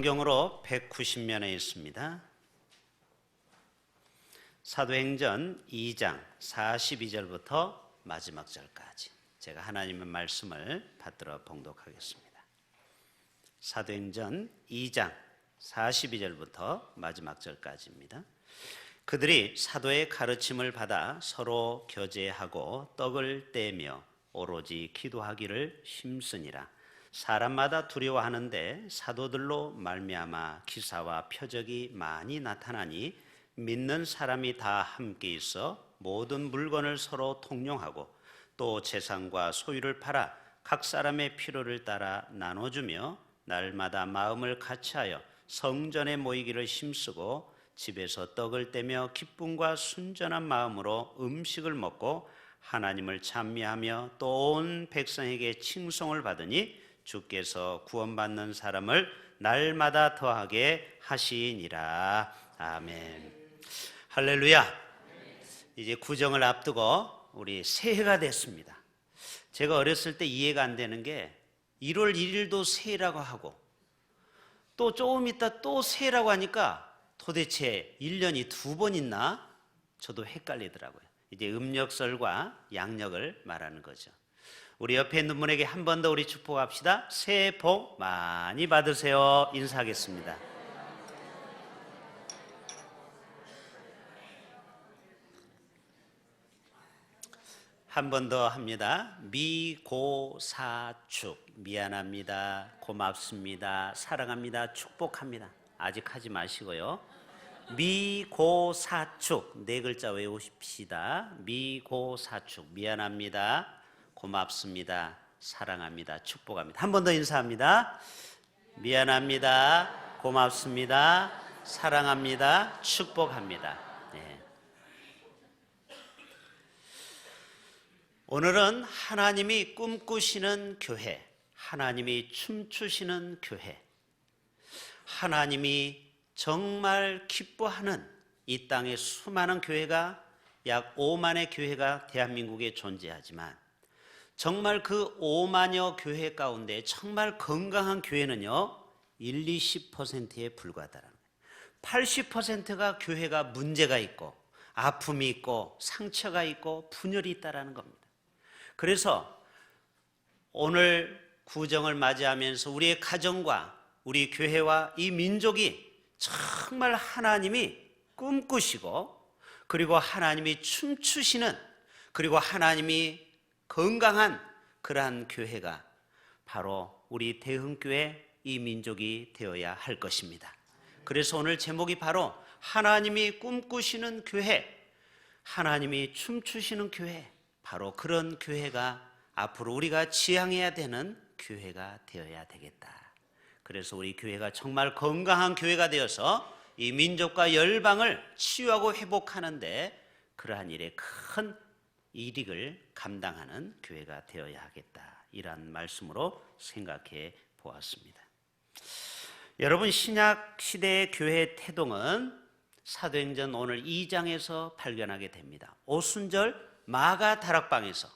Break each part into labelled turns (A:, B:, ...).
A: 성경으로 190면에 있습니다. 사도행전 2장 42절부터 마지막 절까지 제가 하나님의 말씀을 받들어 봉독하겠습니다. 사도행전 2장 42절부터 마지막 절까지입니다. 그들이 사도의 가르침을 받아 서로 교제하고 떡을 떼며 오로지 기도하기를 힘쓰니라. 사람마다 두려워하는데 사도들로 말미암아 기사와 표적이 많이 나타나니 믿는 사람이 다 함께 있어 모든 물건을 서로 통용하고 또 재산과 소유를 팔아 각 사람의 필요를 따라 나눠주며 날마다 마음을 같이하여 성전에 모이기를 힘쓰고 집에서 떡을 떼며 기쁨과 순전한 마음으로 음식을 먹고 하나님을 찬미하며 또 온 백성에게 칭송을 받으니 주께서 구원받는 사람을 날마다 더하게 하시니라. 아멘. 할렐루야. 이제 구정을 앞두고 우리 새해가 됐습니다. 제가 어렸을 때 이해가 안 되는 게 1월 1일도 새해라고 하고 또 조금 있다 또 새해라고 하니까 도대체 1년이 2번 있나? 저도 헷갈리더라고요. 이제 음력설과 양력을 말하는 거죠. 우리 옆에 있는 분에게 한 번 더 우리 축복합시다. 새해 복 많이 받으세요. 인사하겠습니다. 한 번 더 합니다. 미고사축. 미안합니다. 고맙습니다. 사랑합니다. 축복합니다. 아직 하지 마시고요. 미고사축. 4글자 외우십시다. 미고사축. 미안합니다. 고맙습니다. 사랑합니다. 축복합니다. 한 번 더 인사합니다. 미안합니다. 고맙습니다. 사랑합니다. 축복합니다. 네. 오늘은 하나님이 꿈꾸시는 교회, 하나님이 춤추시는 교회, 하나님이 정말 기뻐하는 이 땅의 수많은 교회가 약 5만의 교회가 대한민국에 존재하지만 정말 그 5만여 교회 가운데 정말 건강한 교회는요 1, 20%에 불과하다는 거예요. 80%가 교회가 문제가 있고 아픔이 있고 상처가 있고 분열이 있다는 겁니다. 그래서 오늘 구정을 맞이하면서 우리의 가정과 우리 교회와 이 민족이 정말 하나님이 꿈꾸시고 그리고 하나님이 춤추시는 그리고 하나님이 건강한 그러한 교회가 바로 우리 대흥교회 이 민족이 되어야 할 것입니다. 그래서 오늘 제목이 바로 하나님이 꿈꾸시는 교회, 하나님이 춤추시는 교회, 바로 그런 교회가 앞으로 우리가 지향해야 되는 교회가 되어야 되겠다. 그래서 우리 교회가 정말 건강한 교회가 되어서 이 민족과 열방을 치유하고 회복하는데 그러한 일에 큰 이익을 감당하는 교회가 되어야 하겠다. 이런 말씀으로 생각해 보았습니다. 여러분, 신약 시대의 교회의 태동은 사도행전 오늘 2장에서 발견하게 됩니다. 오순절 마가 다락방에서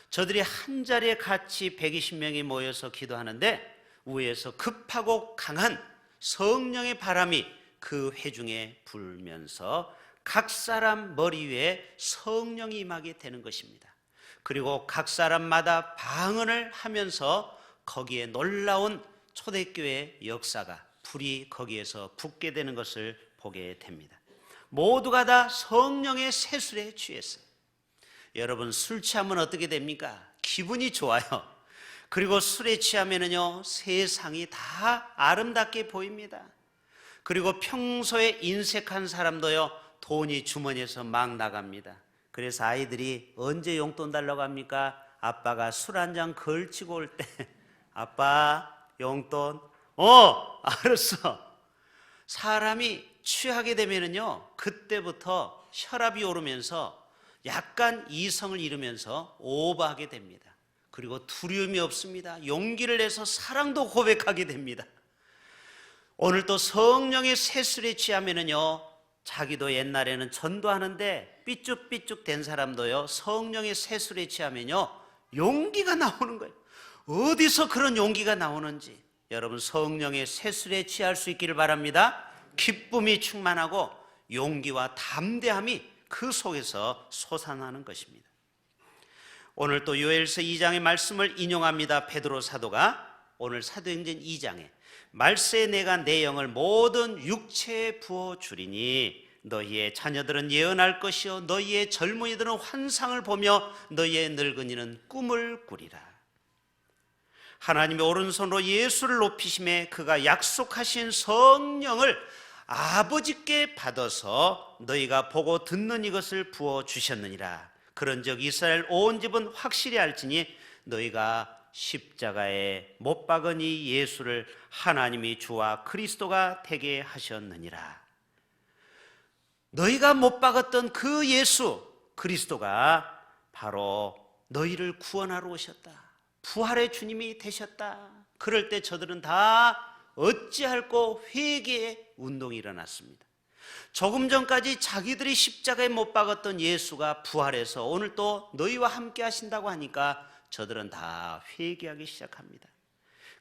A: 저들이 한 자리에 같이 120명이 모여서 기도하는데 위에서 급하고 강한 성령의 바람이 그 회중에 불면서 각 사람 머리 위에 성령이 임하게 되는 것입니다. 그리고 각 사람마다 방언을 하면서 거기에 놀라운 초대교회의 역사가 불이 거기에서 붙게 되는 것을 보게 됩니다. 모두가 다 성령의 세술에 취했어요. 여러분, 술 취하면 어떻게 됩니까? 기분이 좋아요. 그리고 술에 취하면은요 세상이 다 아름답게 보입니다. 그리고 평소에 인색한 사람도요 돈이 주머니에서 막 나갑니다. 그래서 아이들이 언제 용돈 달라고 합니까? 아빠가 술 한 잔 걸치고 올 때 아빠 용돈 알았어. 사람이 취하게 되면은요 그때부터 혈압이 오르면서 약간 이성을 잃으면서 오버하게 됩니다. 그리고 두려움이 없습니다. 용기를 내서 사랑도 고백하게 됩니다. 오늘 또 성령의 세술에 취하면은요 자기도 옛날에는 전도하는데 삐쭉삐쭉 된 사람도요 성령의 세술에 취하면요 용기가 나오는 거예요. 어디서 그런 용기가 나오는지 여러분 성령의 세술에 취할 수 있기를 바랍니다. 기쁨이 충만하고 용기와 담대함이 그 속에서 솟아나는 것입니다. 오늘 또 요엘서 2장의 말씀을 인용합니다. 베드로 사도가 오늘 사도행전 2장에 말세 내가 내 영을 모든 육체에 부어주리니 너희의 자녀들은 예언할 것이요 너희의 젊은이들은 환상을 보며 너희의 늙은이는 꿈을 꾸리라. 하나님의 오른손으로 예수를 높이심에 그가 약속하신 성령을 아버지께 받아서 너희가 보고 듣는 이것을 부어주셨느니라. 그런즉 이스라엘 온 집은 확실히 알지니 너희가 십자가에 못 박은 이 예수를 하나님이 주와 그리스도가 되게 하셨느니라. 너희가 못 박았던 그 예수 그리스도가 바로 너희를 구원하러 오셨다. 부활의 주님이 되셨다. 그럴 때 저들은 다 어찌할꼬 회개의 운동이 일어났습니다. 조금 전까지 자기들이 십자가에 못 박았던 예수가 부활해서 오늘 또 너희와 함께 하신다고 하니까 저들은 다 회개하기 시작합니다.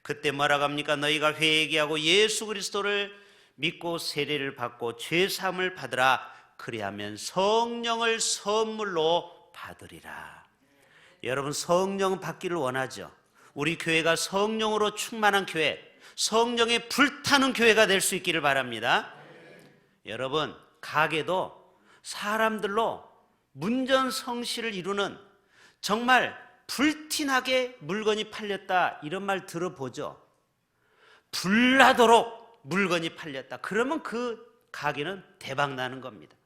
A: 그때 뭐라고 합니까? 너희가 회개하고 예수 그리스도를 믿고 세례를 받고 죄사함을 받으라. 그리하면 성령을 선물로 받으리라. 여러분 성령 받기를 원하죠? 우리 교회가 성령으로 충만한 교회, 성령에 불타는 교회가 될 수 있기를 바랍니다. 여러분 가게도 사람들로 문전성시를 이루는 정말 불티나게 물건이 팔렸다 이런 말 들어보죠? 불나도록 물건이 팔렸다. 그러면 그 가게는 대박 나는 겁니다.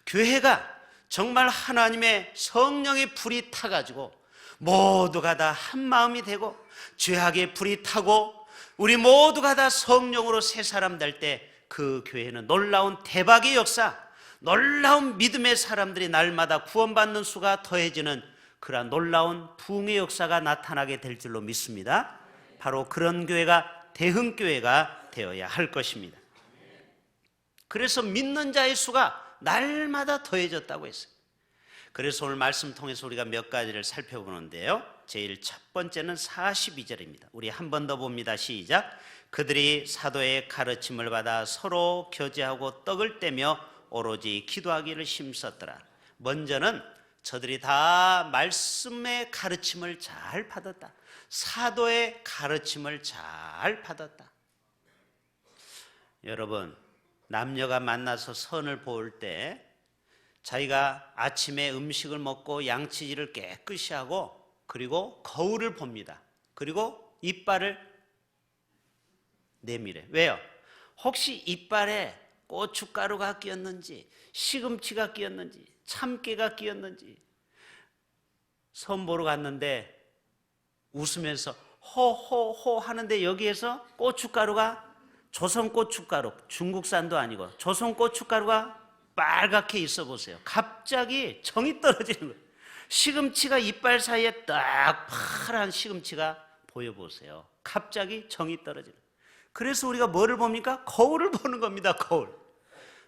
A: 교회가 정말 하나님의 성령의 불이 타가지고 모두가 다 한 마음이 되고 죄악의 불이 타고 우리 모두가 다 성령으로 새 사람 될 때 그 교회는 놀라운 대박의 역사, 놀라운 믿음의 사람들이 날마다 구원받는 수가 더해지는 그러한 놀라운 부흥의 역사가 나타나게 될 줄로 믿습니다. 바로 그런 교회가 대흥교회가 되어야 할 것입니다. 그래서 믿는 자의 수가 날마다 더해졌다고 했어요. 그래서 오늘 말씀 통해서 우리가 몇 가지를 살펴보는데요. 제일 첫 번째는 42절입니다. 우리 한 번 더 봅니다. 시작. 그들이 사도의 가르침을 받아 서로 교제하고 떡을 떼며 오로지 기도하기를 힘썼더라. 먼저는 저들이 다 말씀의 가르침을 잘 받았다. 사도의 가르침을 잘 받았다. 여러분 남녀가 만나서 선을 보을 때 자기가 아침에 음식을 먹고 양치질을 깨끗이 하고 그리고 거울을 봅니다. 그리고 이빨을 내밀어요. 왜요? 혹시 이빨에 고춧가루가 끼었는지 시금치가 끼었는지 참깨가 끼었는지 선 보러 갔는데 웃으면서 호호호 하는데 여기에서 고춧가루가 조선 고춧가루, 중국산도 아니고 조선 고춧가루가 빨갛게 있어 보세요. 갑자기 정이 떨어지는 거예요. 시금치가 이빨 사이에 딱 파란 시금치가 보여보세요. 갑자기 정이 떨어지는 거예요. 그래서 우리가 뭐를 봅니까? 거울을 보는 겁니다. 거울.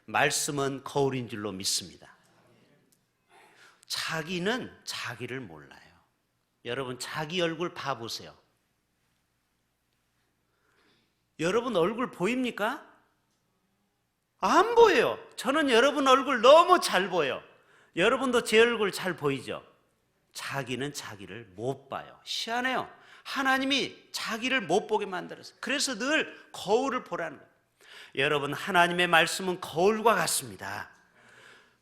A: 말씀은 거울인 줄로 믿습니다. 자기는 자기를 몰라요. 여러분 자기 얼굴 봐보세요. 여러분 얼굴 보입니까? 안 보여요. 저는 여러분 얼굴 너무 잘 보여. 여러분도 제 얼굴 잘 보이죠? 자기는 자기를 못 봐요. 희한해요. 하나님이 자기를 못 보게 만들었어요. 그래서 늘 거울을 보라는 거예요. 여러분 하나님의 말씀은 거울과 같습니다.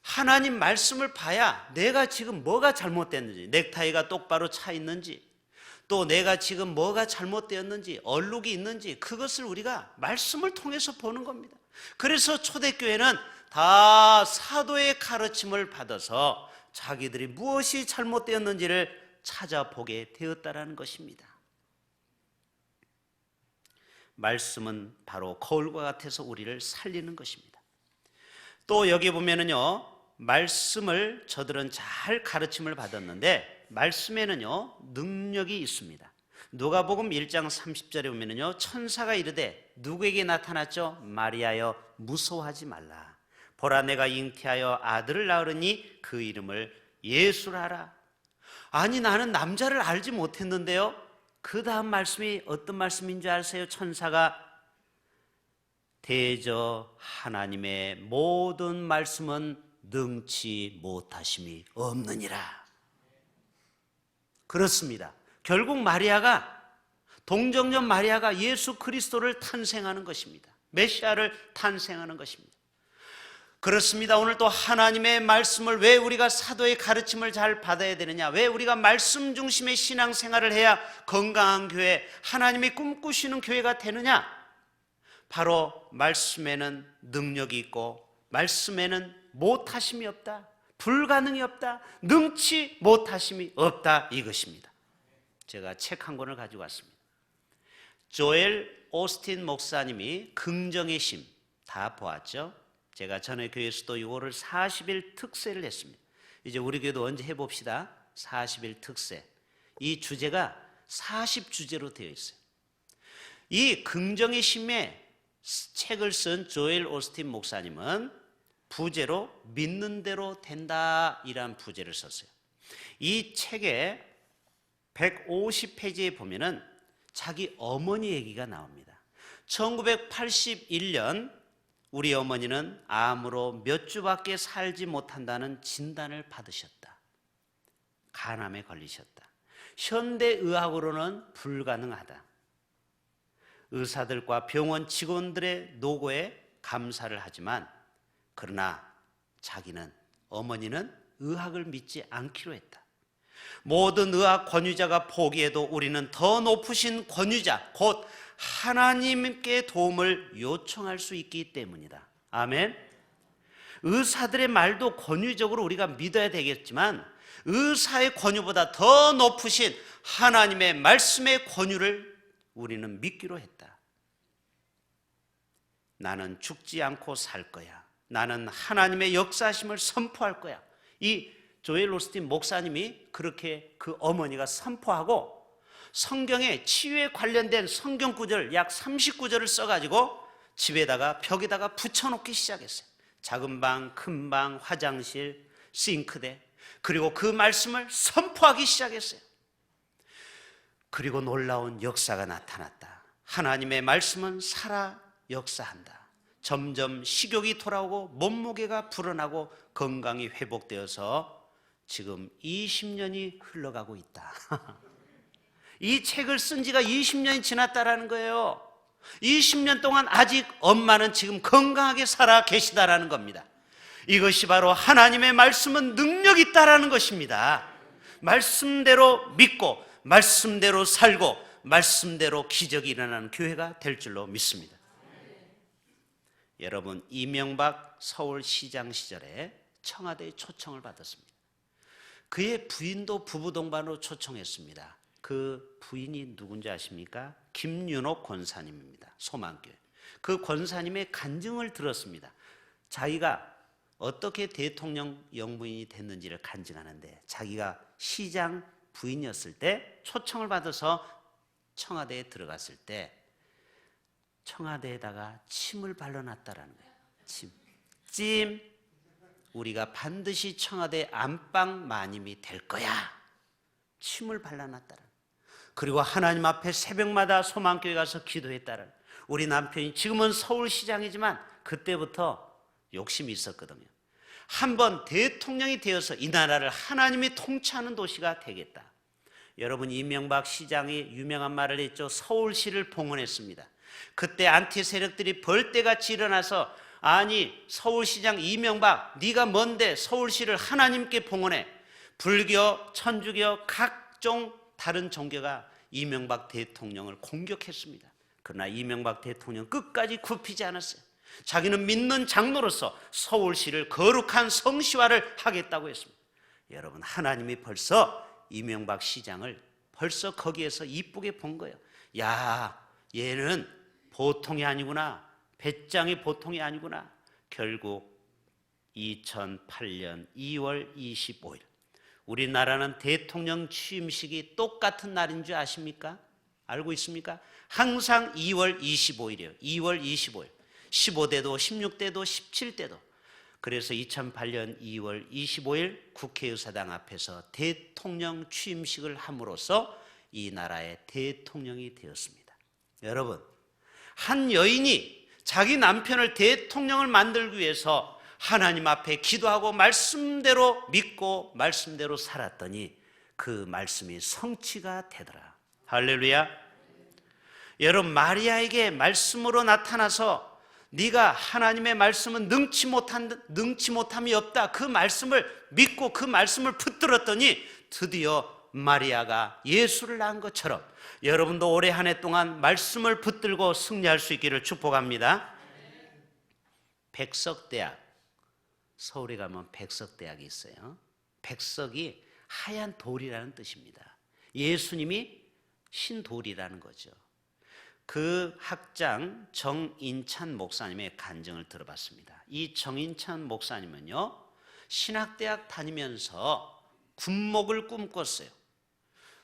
A: 하나님 말씀을 봐야 내가 지금 뭐가 잘못됐는지, 넥타이가 똑바로 차 있는지, 또 내가 지금 뭐가 잘못되었는지, 얼룩이 있는지 그것을 우리가 말씀을 통해서 보는 겁니다. 그래서 초대교회는 다 사도의 가르침을 받아서 자기들이 무엇이 잘못되었는지를 찾아보게 되었다라는 것입니다. 말씀은 바로 거울과 같아서 우리를 살리는 것입니다. 또 여기 보면은요, 말씀을 저들은 잘 가르침을 받았는데 말씀에는요 능력이 있습니다. 누가복음 1장 30절에 보면은요 천사가 이르되 누구에게 나타났죠? 마리아여 무서워하지 말라. 보라 내가 잉태하여 아들을 낳으리니 그 이름을 예수라 하라. 아니 나는 남자를 알지 못했는데요. 그 다음 말씀이 어떤 말씀인 줄 아세요? 천사가 대저 하나님의 모든 말씀은 능치 못하심이 없느니라. 그렇습니다. 결국 동정녀 마리아가 예수 그리스도를 탄생하는 것입니다. 메시아를 탄생하는 것입니다. 그렇습니다. 오늘 또 하나님의 말씀을 왜 우리가 사도의 가르침을 잘 받아야 되느냐? 왜 우리가 말씀 중심의 신앙생활을 해야 건강한 교회, 하나님이 꿈꾸시는 교회가 되느냐? 바로 말씀에는 능력이 있고 말씀에는 못하심이 없다, 불가능이 없다, 능치 못하심이 없다, 이것입니다. 제가 책 한 권을 가지고 왔습니다. 조엘 오스틴 목사님이 긍정의 심, 다 보았죠? 제가 전에 교회에서도 이거를 40일 특세를 했습니다. 이제 우리 교회도 언제 해봅시다. 40일 특세. 이 주제가 40주제로 되어 있어요. 이 긍정의 심에 책을 쓴 조엘 오스틴 목사님은 부제로 믿는 대로 된다, 이란 부제를 썼어요. 이 책의 150페이지에 보면은 자기 어머니 얘기가 나옵니다. 1981년 우리 어머니는 암으로 몇 주밖에 살지 못한다는 진단을 받으셨다. 간암에 걸리셨다. 현대의학으로는 불가능하다. 의사들과 병원 직원들의 노고에 감사를 하지만 그러나 어머니는 의학을 믿지 않기로 했다. 모든 의학 권위자가 포기해도 우리는 더 높으신 권위자, 곧 하나님께 도움을 요청할 수 있기 때문이다. 아멘. 의사들의 말도 권위적으로 우리가 믿어야 되겠지만 의사의 권위보다 더 높으신 하나님의 말씀의 권위를 우리는 믿기로 했다. 나는 죽지 않고 살 거야. 나는 하나님의 역사심을 선포할 거야. 이 조엘 오스틴 목사님이 그렇게 그 어머니가 선포하고 성경에 치유에 관련된 성경 구절 약 30구절을 써가지고 집에다가 벽에다가 붙여놓기 시작했어요. 작은 방, 큰 방, 화장실, 싱크대, 그리고 그 말씀을 선포하기 시작했어요. 그리고 놀라운 역사가 나타났다. 하나님의 말씀은 살아 역사한다. 점점 식욕이 돌아오고 몸무게가 불어나고 건강이 회복되어서 지금 20년이 흘러가고 있다. 이 책을 쓴 지가 20년이 지났다라는 거예요. 20년 동안 아직 엄마는 지금 건강하게 살아 계시다라는 겁니다. 이것이 바로 하나님의 말씀은 능력이 있다라는 것입니다. 말씀대로 믿고 말씀대로 살고 말씀대로 기적이 일어나는 교회가 될 줄로 믿습니다. 여러분, 이명박 서울시장 시절에 청와대에 초청을 받았습니다. 그의 부인도 부부동반으로 초청했습니다. 그 부인이 누군지 아십니까? 김윤옥 권사님입니다. 소망교회. 그 권사님의 간증을 들었습니다. 자기가 어떻게 대통령 영부인이 됐는지를 간증하는데 자기가 시장 부인이었을 때 초청을 받아서 청와대에 들어갔을 때 청와대에다가 침을 발라놨다라는 거예요. 찜. 우리가 반드시 청와대 안방 마님이 될 거야. 침을 발라놨다라는 거예요. 그리고 하나님 앞에 새벽마다 소망교회 가서 기도했다라는 거예요. 우리 남편이 지금은 서울시장이지만 그때부터 욕심이 있었거든요. 한번 대통령이 되어서 이 나라를 하나님이 통치하는 도시가 되겠다. 여러분, 이명박 시장이 유명한 말을 했죠. 서울시를 봉헌했습니다. 그때 안티 세력들이 벌떼같이 일어나서 아니 서울시장 이명박 네가 뭔데 서울시를 하나님께 봉헌해. 불교, 천주교, 각종 다른 종교가 이명박 대통령을 공격했습니다. 그러나 이명박 대통령 끝까지 굽히지 않았어요. 자기는 믿는 장로로서 서울시를 거룩한 성시화를 하겠다고 했습니다. 여러분, 하나님이 벌써 이명박 시장을 벌써 거기에서 이쁘게 본 거예요. 야, 얘는 보통이 아니구나. 배짱이 보통이 아니구나. 결국 2008년 2월 25일 우리나라는 대통령 취임식이 똑같은 날인 줄 아십니까? 알고 있습니까? 항상 2월 25일이에요. 2월 25일. 15대도 16대도 17대도. 그래서 2008년 2월 25일 국회의사당 앞에서 대통령 취임식을 함으로써 이 나라의 대통령이 되었습니다. 여러분, 한 여인이 자기 남편을 대통령을 만들기 위해서 하나님 앞에 기도하고 말씀대로 믿고 말씀대로 살았더니 그 말씀이 성취가 되더라. 할렐루야. 여러분, 마리아에게 말씀으로 나타나서 네가 하나님의 말씀은 능치 못함이 없다, 그 말씀을 믿고 그 말씀을 붙들었더니 드디어 마리아가 예수를 낳은 것처럼 여러분도 올해 한 해 동안 말씀을 붙들고 승리할 수 있기를 축복합니다. 백석대학, 서울에 가면 백석대학이 있어요. 백석이 하얀 돌이라는 뜻입니다. 예수님이 신돌이라는 거죠. 그 학장 정인찬 목사님의 간증을 들어봤습니다. 이 정인찬 목사님은요, 신학대학 다니면서 군목을 꿈꿨어요.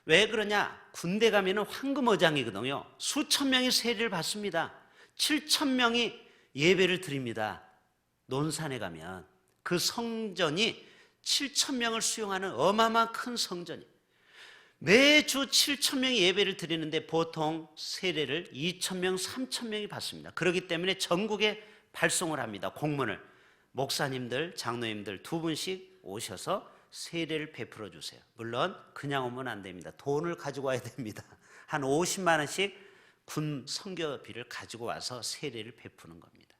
A: 왜 그러냐? 군대 가면은 황금어장이거든요. 수천 명이 세례를 받습니다. 7천 명이 예배를 드립니다. 논산에 가면 그 성전이 7천 명을 수용하는 어마어마한 큰 성전이, 매주 7천 명이 예배를 드리는데 보통 세례를 2천 명, 3천 명이 받습니다. 그렇기 때문에 전국에 발송을 합니다. 공문을. 목사님들, 장로님들 2분씩 오셔서 세례를 베풀어 주세요. 물론 그냥 오면 안 됩니다. 돈을 가지고 와야 됩니다. 한 50만 원씩 군 선교비를 가지고 와서 세례를 베푸는 겁니다.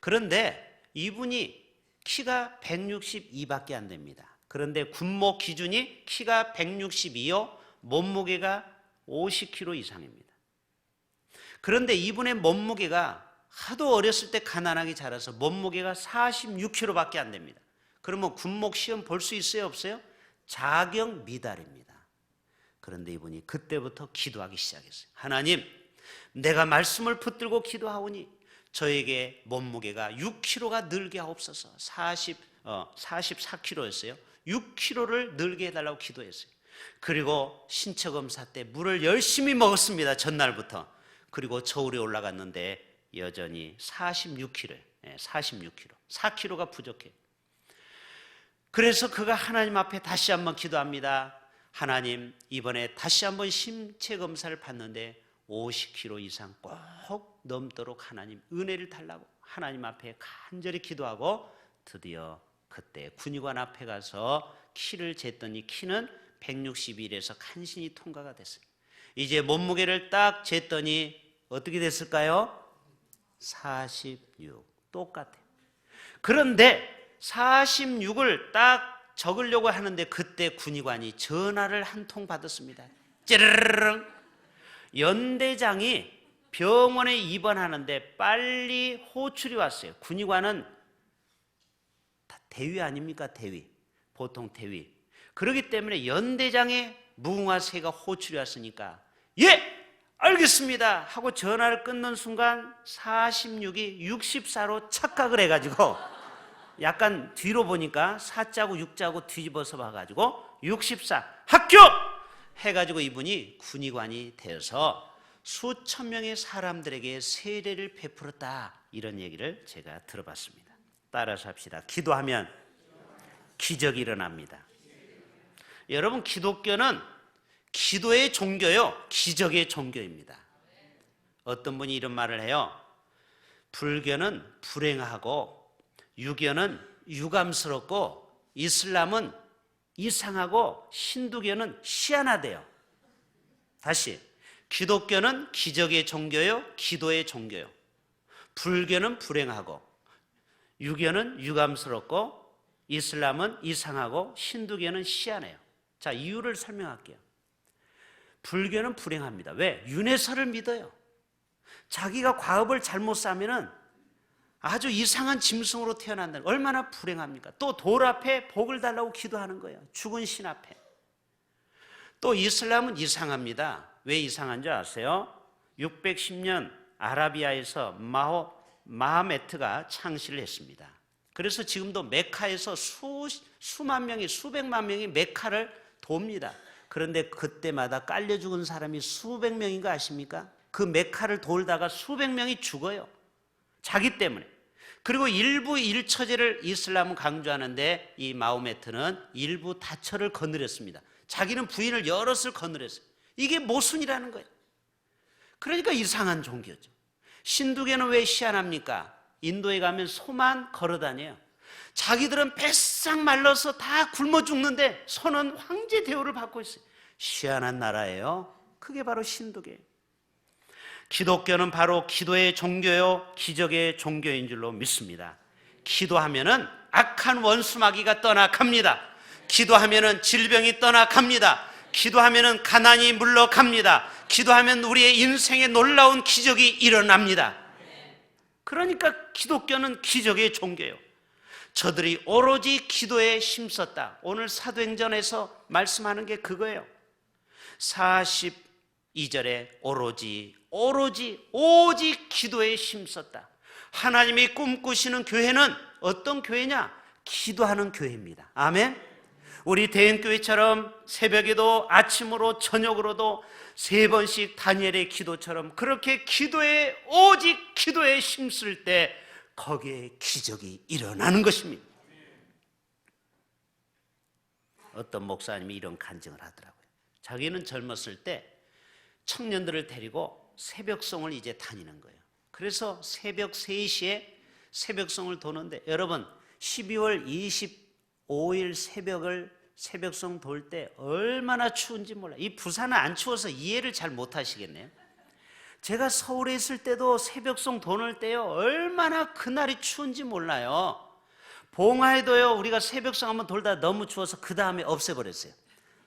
A: 그런데 이분이 키가 162밖에 안 됩니다. 그런데 군목 기준이 키가 162요, 몸무게가 50kg 이상입니다. 그런데 이분의 몸무게가 하도 어렸을 때 가난하게 자라서 몸무게가 46kg밖에 안 됩니다. 그러면 군목 시험 볼 수 있어요, 없어요? 자격 미달입니다. 그런데 이분이 그때부터 기도하기 시작했어요. 하나님, 내가 말씀을 붙들고 기도하오니 저에게 몸무게가 6kg가 늘게 하옵소서. 44kg였어요. 6kg를 늘게 해달라고 기도했어요. 그리고 신체검사 때 물을 열심히 먹었습니다. 전날부터. 그리고 저울에 올라갔는데 여전히 46kg, 46kg, 4kg가 부족해요. 그래서 그가 하나님 앞에 다시 한번 기도합니다. 하나님, 이번에 다시 한번 신체 검사를 받는데 50kg 이상 꼭 넘도록 하나님 은혜를 달라고 하나님 앞에 간절히 기도하고 드디어 그때 군의관 앞에 가서 키를 쟀더니 키는 161에서 간신히 통과가 됐어요. 이제 몸무게를 딱 쟀더니 어떻게 됐을까요? 46. 똑같아요. 그런데 46을 딱 적으려고 하는데 그때 군의관이 전화를 한 통 받았습니다. 찌르르릉. 연대장이 병원에 입원하는데 빨리 호출이 왔어요. 군의관은 대위 아닙니까? 대위. 보통 대위. 그렇기 때문에 연대장의 무궁화새가 호출이 왔으니까 예! 알겠습니다! 하고 전화를 끊는 순간 46이 64로 착각을 해가지고 약간 뒤로 보니까 4자고 6자고 뒤집어서 봐가지고 64 합격! 해가지고 이분이 군의관이 되어서 수천 명의 사람들에게 세례를 베풀었다, 이런 얘기를 제가 들어봤습니다. 따라서 합시다. 기도하면 기적이 일어납니다. 여러분, 기독교는 기도의 종교요, 기적의 종교입니다. 어떤 분이 이런 말을 해요. 불교는 불행하고 유교는 유감스럽고 이슬람은 이상하고 힌두교는 희한하대요. 다시, 기독교는 기적의 종교요, 기도의 종교요. 불교는 불행하고 유교는 유감스럽고 이슬람은 이상하고 힌두교는 희한해요. 자, 이유를 설명할게요. 불교는 불행합니다. 왜? 윤회설을 믿어요. 자기가 과업을 잘못 쌓으면은 아주 이상한 짐승으로 태어난다. 얼마나 불행합니까? 또 돌 앞에 복을 달라고 기도하는 거예요. 죽은 신 앞에. 또 이슬람은 이상합니다. 왜 이상한 줄 아세요? 610년 아라비아에서 마하메트가 창시를 했습니다. 그래서 지금도 메카에서 수만 명이, 수백만 명이 메카를 돕니다. 그런데 그때마다 깔려 죽은 사람이 수백 명인 거 아십니까? 그 메카를 돌다가 수백 명이 죽어요. 자기 때문에. 그리고 일부 일처제를 이슬람은 강조하는데 이 마호메트는 일부 다처를 거느렸습니다. 자기는 부인을 여럿을 거느렸어요. 이게 모순이라는 거예요. 그러니까 이상한 종교죠. 신두교는 왜 희한합니까? 인도에 가면 소만 걸어다녀요. 자기들은 뱃싹 말라서 다 굶어 죽는데 소는 황제 대우를 받고 있어요. 희한한 나라예요. 그게 바로 신두교예요. 기독교는 바로 기도의 종교요 기적의 종교인 줄로 믿습니다. 기도하면은 악한 원수 마귀가 떠나갑니다. 기도하면은 질병이 떠나갑니다. 기도하면은 가난이 물러갑니다. 기도하면 우리의 인생에 놀라운 기적이 일어납니다. 그러니까 기독교는 기적의 종교예요. 저들이 오로지 기도에 힘썼다. 오늘 사도행전에서 말씀하는 게 그거예요. 42절에 오로지 오직 기도에 힘썼다. 하나님이 꿈꾸시는 교회는 어떤 교회냐? 기도하는 교회입니다. 아멘. 우리 대형교회처럼 새벽에도 아침으로 저녁으로도 3번씩 다니엘의 기도처럼 그렇게 오직 기도에 힘쓸 때 거기에 기적이 일어나는 것입니다. 어떤 목사님이 이런 간증을 하더라고요. 자기는 젊었을 때 청년들을 데리고 새벽송을 이제 다니는 거예요. 그래서 새벽 3시에 새벽송을 도는데, 여러분 12월 25일 새벽송 돌 때 얼마나 추운지 몰라요. 이 부산은 안 추워서 이해를 잘 못하시겠네요. 제가 서울에 있을 때도 새벽송 도는 때요 얼마나 그날이 추운지 몰라요. 봉화에도요 우리가 새벽송 한번 돌다 너무 추워서 그 다음에 없애버렸어요.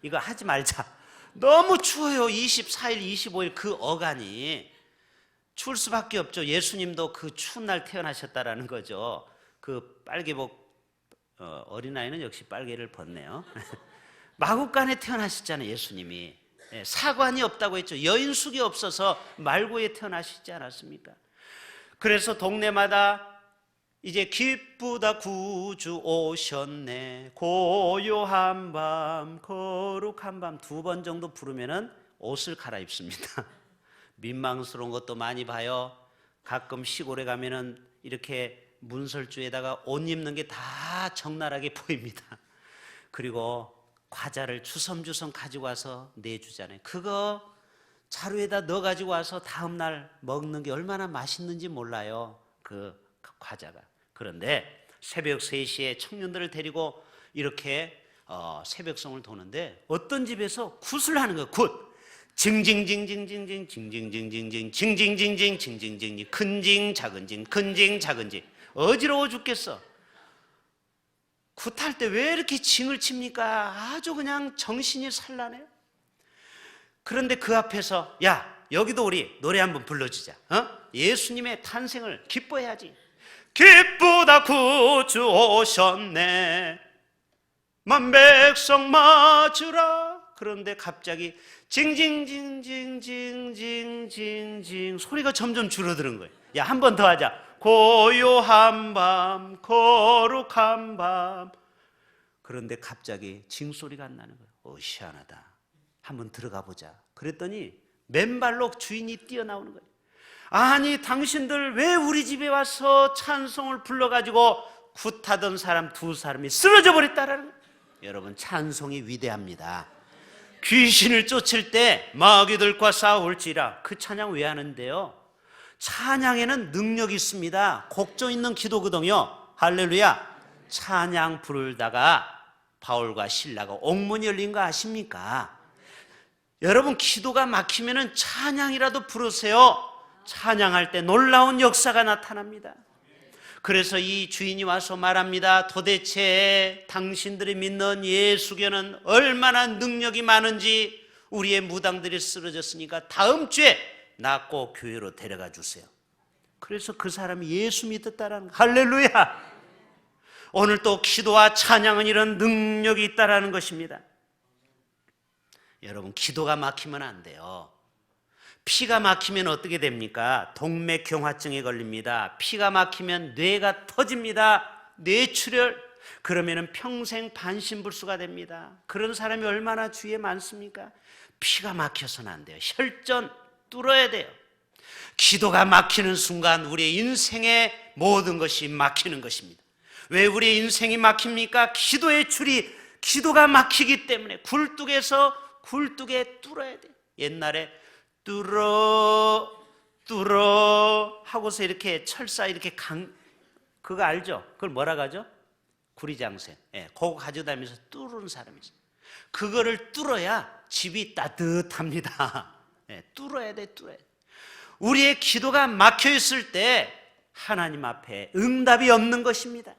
A: 이거 하지 말자. 너무 추워요. 24일 25일 그 어간이 추울 수밖에 없죠. 예수님도 그 추운 날 태어나셨다라는 거죠. 그 빨개복 어린아이는 역시 빨개를 벗네요. 마국간에 태어나셨잖아요. 예수님이 사관이 없다고 했죠. 여인숙이 없어서 말고에 태어나시지 않았습니까? 그래서 동네마다 이제 기쁘다 구주 오셨네, 고요한 밤 거룩한 밤 2번 정도 부르면은 옷을 갈아입습니다. 민망스러운 것도 많이 봐요. 가끔 시골에 가면은 이렇게 문설주에다가 옷 입는 게 다 적나라하게 보입니다. 그리고 과자를 주섬주섬 가지고 와서 내주잖아요. 그거 자루에다 넣어 가지고 와서 다음날 먹는 게 얼마나 맛있는지 몰라요. 그 과자가. 그런데 새벽 3시에 청년들을 데리고 이렇게 새벽송을 도는데 어떤 집에서 굿을 하는 거예요. 굿. 징징징징징징 징징징징징 징징징징 징징징징 큰징 작은징 큰징 작은징 어지러워 죽겠어. 굿할 때 왜 이렇게 징을 칩니까? 아주 그냥 정신이 산란해요. 그런데 그 앞에서 야 여기도 우리 노래 한번 불러주자. 예수님의 탄생을 기뻐해야지. 기쁘다 구주 오셨네, 만백성 맞으라. 그런데 갑자기 징징징징징징징징 소리가 점점 줄어드는 거예요. 야, 한 번 더 하자. 고요한 밤 거룩한 밤. 그런데 갑자기 징소리가 안 나는 거예요. 희한하다. 한번 들어가 보자. 그랬더니 맨발로 주인이 뛰어나오는 거예요. 아니 당신들 왜 우리 집에 와서 찬송을 불러가지고 굿하던 사람 2사람이 쓰러져 버렸다라는 거예요. 여러분 찬송이 위대합니다. 귀신을 쫓을 때 마귀들과 싸울지라. 그 찬양 왜 하는데요? 찬양에는 능력이 있습니다. 곡조 있는 기도거든요. 할렐루야. 찬양 부르다가 바울과 실라가 옥문이 열린 거 아십니까? 여러분 기도가 막히면 찬양이라도 부르세요. 찬양할 때 놀라운 역사가 나타납니다. 그래서 이 주인이 와서 말합니다. 도대체 당신들이 믿는 예수교는 얼마나 능력이 많은지 우리의 무당들이 쓰러졌으니까 다음 주에 나 꼭 교회로 데려가 주세요. 그래서 그 사람이 예수 믿었다라는 거. 할렐루야. 오늘 또 기도와 찬양은 이런 능력이 있다라는 것입니다. 여러분 기도가 막히면 안 돼요. 피가 막히면 어떻게 됩니까? 동맥경화증에 걸립니다. 피가 막히면 뇌가 터집니다. 뇌출혈. 그러면 평생 반신불수가 됩니다. 그런 사람이 얼마나 주위에 많습니까? 피가 막혀서는 안 돼요. 혈전 뚫어야 돼요. 기도가 막히는 순간 우리의 인생의 모든 것이 막히는 것입니다. 왜 우리의 인생이 막힙니까? 기도의 줄이 기도가 막히기 때문에 굴뚝에서 굴뚝에 뚫어야 돼요. 옛날에 뚫어 하고서 이렇게 철사 이렇게 그거 알죠? 그걸 뭐라 하죠? 구리장생. 예, 그거 가지고 다니면서 뚫는 사람이 있어요. 그거를 뚫어야 집이 따뜻합니다. 예, 뚫어야 돼. 우리의 기도가 막혀 있을 때 하나님 앞에 응답이 없는 것입니다.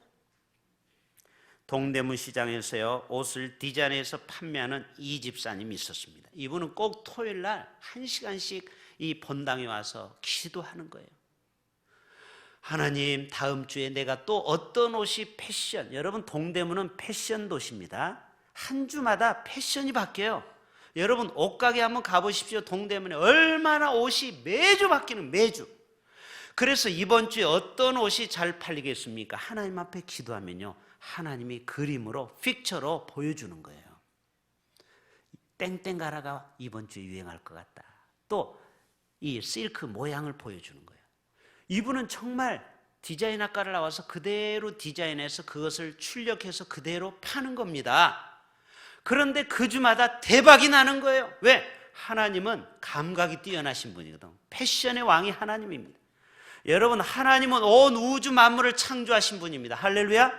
A: 동대문 시장에서요, 옷을 디자인해서 판매하는 이 집사님이 있었습니다. 이분은 꼭 토요일 날 1시간씩 이 본당에 와서 기도하는 거예요. 하나님, 다음 주에 내가 또 어떤 옷이 패션, 여러분 동대문은 패션 도시입니다. 한 주마다 패션이 바뀌어요. 여러분 옷가게 한번 가보십시오. 동대문에 얼마나 옷이 매주 바뀌는, 매주. 그래서 이번 주에 어떤 옷이 잘 팔리겠습니까? 하나님 앞에 기도하면요, 하나님이 그림으로, 픽처로 보여주는 거예요. 땡땡 가라가 이번 주에 유행할 것 같다. 또 이 실크 모양을 보여주는 거예요. 이분은 정말 디자인 학과를 나와서 그대로 디자인해서 그것을 출력해서 그대로 파는 겁니다. 그런데 그 주마다 대박이 나는 거예요. 왜? 하나님은 감각이 뛰어나신 분이거든. 패션의 왕이 하나님입니다. 여러분, 하나님은 온 우주 만물을 창조하신 분입니다. 할렐루야.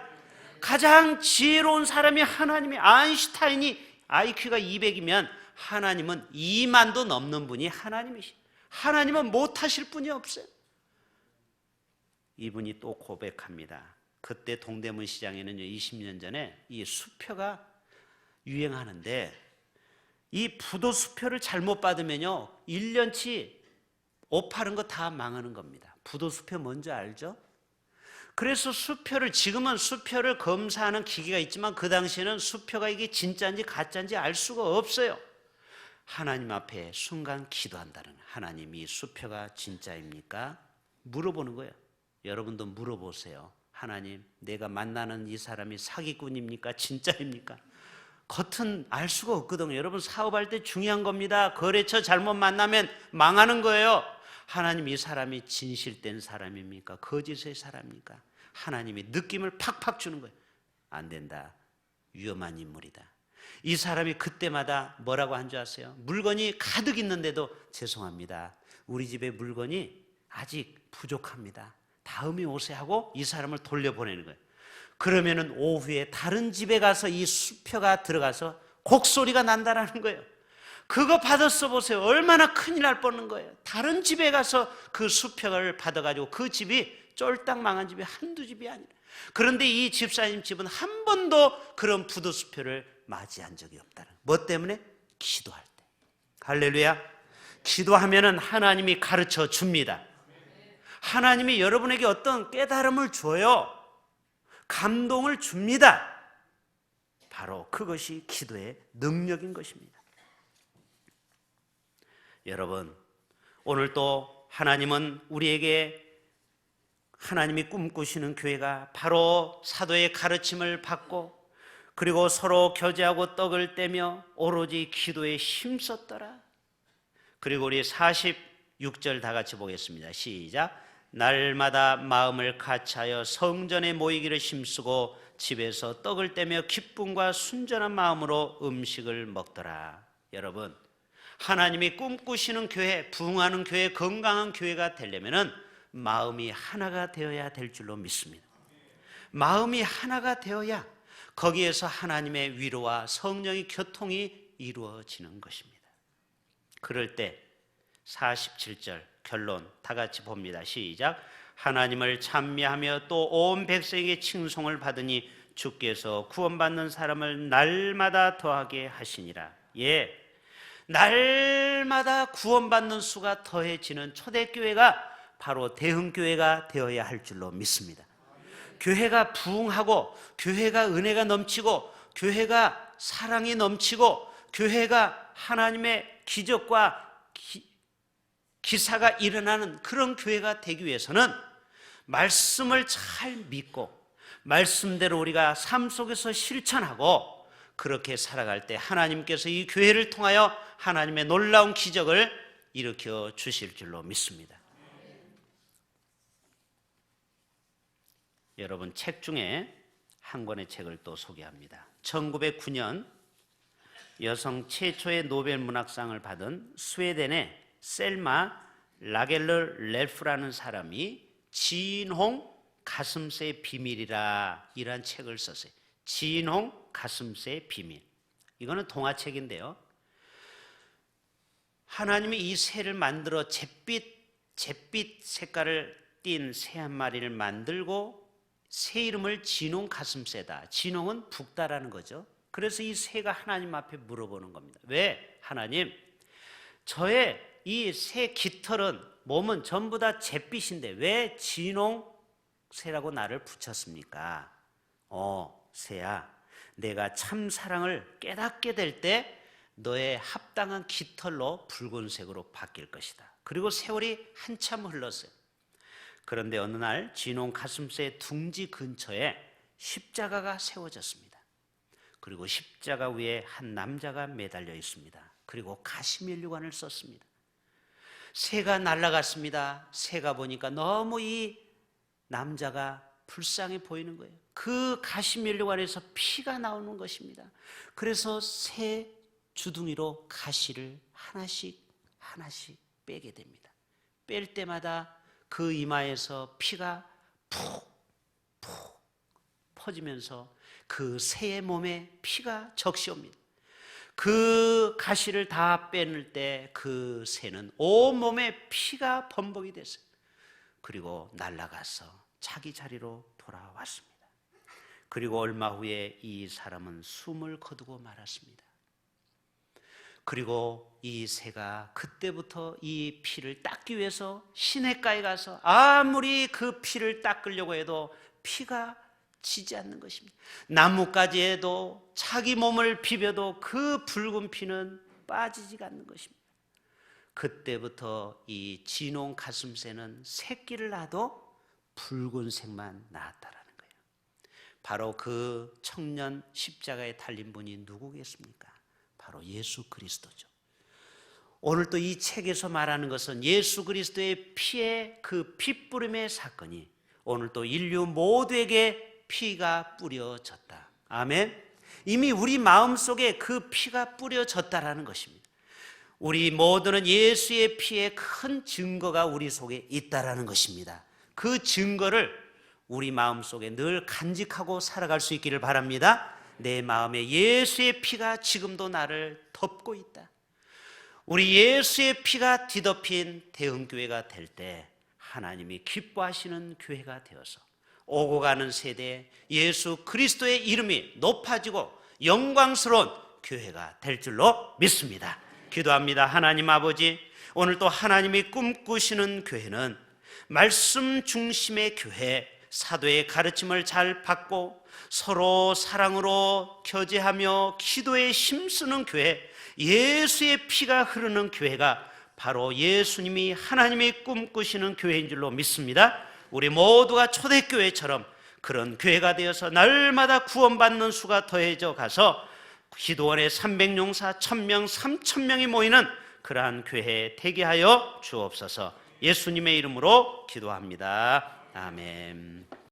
A: 가장 지혜로운 사람이 하나님이, 아인슈타인이 IQ가 200이면 하나님은 2만도 넘는 분이 하나님이시. 하나님은 못하실 분이 없어요. 이분이 또 고백합니다. 그때 동대문 시장에는 20년 전에 이 수표가 유행하는데 이 부도 수표를 잘못 받으면요 1년치 옷 파는 거 다 망하는 겁니다. 부도 수표 뭔지 알죠? 그래서 수표를, 지금은 수표를 검사하는 기계가 있지만 그 당시에는 수표가 이게 진짜인지 가짜인지 알 수가 없어요. 하나님 앞에 순간 기도한다는, 하나님 이 수표가 진짜입니까? 물어보는 거예요. 여러분도 물어보세요. 하나님, 내가 만나는 이 사람이 사기꾼입니까? 진짜입니까? 겉은 알 수가 없거든요. 여러분, 사업할 때 중요한 겁니다. 거래처 잘못 만나면 망하는 거예요. 하나님, 이 사람이 진실된 사람입니까? 거짓의 사람입니까? 하나님이 느낌을 팍팍 주는 거예요. 안 된다. 위험한 인물이다. 이 사람이 그때마다 뭐라고 한 줄 아세요? 물건이 가득 있는데도 죄송합니다. 우리 집에 물건이 아직 부족합니다. 다음에 오세요 하고 이 사람을 돌려보내는 거예요. 그러면은 오후에 다른 집에 가서 이 수표가 들어가서 곡소리가 난다라는 거예요. 그거 받았어 보세요. 얼마나 큰일 날 뻔한 거예요. 다른 집에 가서 그 수표를 받아가지고 그 집이 쫄딱 망한 집이 한두 집이 아니라. 그런데 이 집사님 집은 한 번도 그런 부도 수표를 맞이한 적이 없다는 거예요. 뭐 때문에? 기도할 때. 할렐루야. 기도하면은 하나님이 가르쳐 줍니다. 하나님이 여러분에게 어떤 깨달음을 줘요. 감동을 줍니다. 바로 그것이 기도의 능력인 것입니다. 여러분, 오늘 또 하나님은 우리에게, 하나님이 꿈꾸시는 교회가 바로 사도의 가르침을 받고 그리고 서로 교제하고 떡을 떼며 오로지 기도에 힘썼더라. 그리고 우리 46절 다 같이 보겠습니다. 시작. 날마다 마음을 같이하여 성전에 모이기를 힘쓰고 집에서 떡을 떼며 기쁨과 순전한 마음으로 음식을 먹더라. 여러분, 하나님이 꿈꾸시는 교회, 부흥하는 교회, 건강한 교회가 되려면 마음이 하나가 되어야 될 줄로 믿습니다. 마음이 하나가 되어야 거기에서 하나님의 위로와 성령의 교통이 이루어지는 것입니다. 그럴 때 47절 결론 다 같이 봅니다. 시작. 하나님을 찬미하며 또 온 백성에게 칭송을 받으니 주께서 구원받는 사람을 날마다 더하게 하시니라. 예, 날마다 구원받는 수가 더해지는 초대교회가 바로 대흥교회가 되어야 할 줄로 믿습니다. 교회가 부흥하고 교회가 은혜가 넘치고 교회가 사랑이 넘치고 교회가 하나님의 기적과 기사가 일어나는 그런 교회가 되기 위해서는 말씀을 잘 믿고 말씀대로 우리가 삶 속에서 실천하고 그렇게 살아갈 때 하나님께서 이 교회를 통하여 하나님의 놀라운 기적을 일으켜 주실 줄로 믿습니다. 여러분, 책 중에 한 권의 책을 또 소개합니다. 1909년 여성 최초의 노벨 문학상을 받은 스웨덴의 셀마 라겔러 렐프라는 사람이 진홍 가슴새의 비밀이라 이란 책을 썼어요. 진홍 가슴새의 비밀. 이거는 동화책인데요. 하나님이 이 새를 만들어 잿빛 색깔을 띤 새 한 마리를 만들고 새 이름을 진홍 가슴새다. 진홍은 붓다라는 거죠. 그래서 이 새가 하나님 앞에 물어보는 겁니다. 왜? 하나님, 저의 이 새 깃털은 몸은 전부 다 잿빛인데 왜 진홍 새라고 나를 붙였습니까? 새야, 내가 참 사랑을 깨닫게 될 때 너의 합당한 깃털로 붉은색으로 바뀔 것이다. 그리고 세월이 한참 흘렀어요. 그런데 어느 날 진홍 가슴새 둥지 근처에 십자가가 세워졌습니다. 그리고 십자가 위에 한 남자가 매달려 있습니다. 그리고 가시면류관을 썼습니다. 새가 날아갔습니다. 새가 보니까 너무 이 남자가 불쌍해 보이는 거예요. 그 가시면류관에서 피가 나오는 것입니다. 그래서 새 주둥이로 가시를 하나씩 빼게 됩니다. 뺄 때마다 그 이마에서 피가 푹 퍼지면서 그 새의 몸에 피가 적시옵니다. 그 가시를 다 빼낼 때 그 새는 온몸에 피가 범벅이 됐어요. 그리고 날아가서 자기 자리로 돌아왔습니다. 그리고 얼마 후에 이 사람은 숨을 거두고 말았습니다. 그리고 이 새가 그때부터 이 피를 닦기 위해서 시냇가에 가서 아무리 그 피를 닦으려고 해도 피가 지지 않는 것입니다. 나뭇가지에도 자기 몸을 비벼도 그 붉은 피는 빠지지가 않는 것입니다. 그때부터 이 진홍 가슴새는 새끼를 낳아도 붉은색만 낳았다라는 거예요. 바로 그 청년 십자가에 달린 분이 누구겠습니까? 바로 예수 그리스도죠. 오늘 또 이 책에서 말하는 것은 예수 그리스도의 피의 그 핏부림의 사건이 오늘 또 인류 모두에게 피가 뿌려졌다. 아멘. 이미 우리 마음속에 그 피가 뿌려졌다라는 것입니다. 우리 모두는 예수의 피의 큰 증거가 우리 속에 있다라는 것입니다. 그 증거를 우리 마음속에 늘 간직하고 살아갈 수 있기를 바랍니다. 내 마음에 예수의 피가 지금도 나를 덮고 있다. 우리 예수의 피가 뒤덮인 대흥교회가 될 때 하나님이 기뻐하시는 교회가 되어서 오고 가는 세대에 예수 그리스도의 이름이 높아지고 영광스러운 교회가 될 줄로 믿습니다. 기도합니다. 하나님 아버지, 오늘 또 하나님이 꿈꾸시는 교회는 말씀 중심의 교회, 사도의 가르침을 잘 받고 서로 사랑으로 교제하며 기도에 힘쓰는 교회, 예수의 피가 흐르는 교회가 바로 예수님이 하나님이 꿈꾸시는 교회인 줄로 믿습니다. 우리 모두가 초대교회처럼 그런 교회가 되어서 날마다 구원받는 수가 더해져 가서 기도원에 300용사 1000명 3000명이 모이는 그러한 교회 되게 하여 주옵소서. 예수님의 이름으로 기도합니다. 아멘.